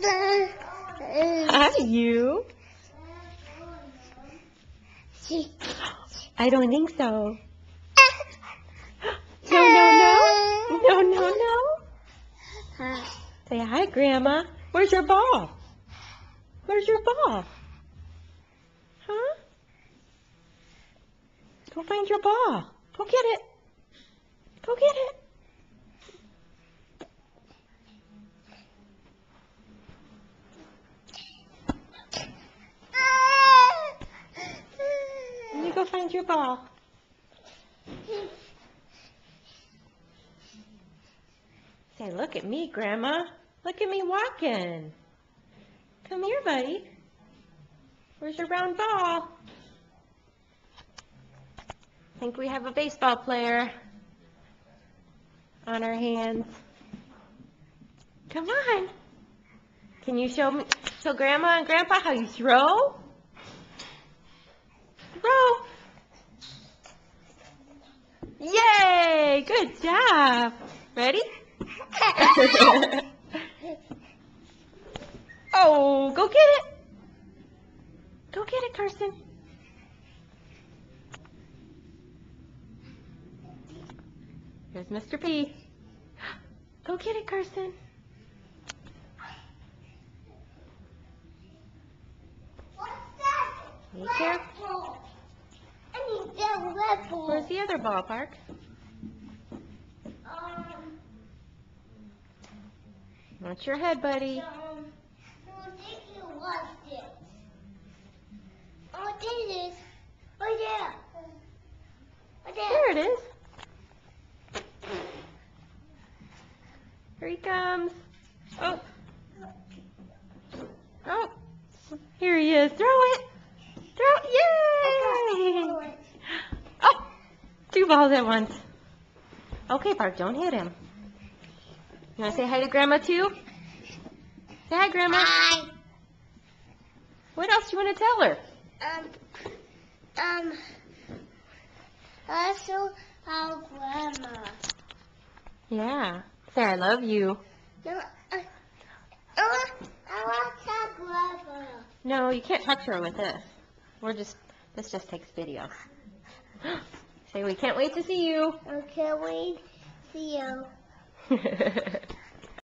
Hi, you. I don't think so. No, no, no. No, no, no. Say hi, Grandma. Where's your ball? Where's your ball? Huh? Go find your ball. Go get it. Go get it. Let me go find your ball. Say, look at me, Grandma. Look at me walking. Come here, buddy. Where's your round ball? I think we have a baseball player on our hands. Come on. Can you show Grandma and Grandpa how you throw? Throw. Yay! Good job. Ready? Oh, go get it. Go get it, Carson. Here's Mr. P. Go get it, Carson. What's that? Be careful. I need that red ball. Where's the other ballpark? Watch your head, buddy. I think you lost it. Oh, there it is. Oh, yeah. Oh, There it is. Here he comes. Oh. Oh. Here he is. Throw it. Throw it. Yay! Oh. 2 balls at once. Okay, Park, don't hit him. You want to say hi to Grandma, too? Say hi, Grandma. Hi. What else do you want to tell her? Also, our grandma. Yeah. Say I love you. No, I want that grandma. No, you can't touch her with this. This just takes video. Say we can't wait to see you. Okay, we see you.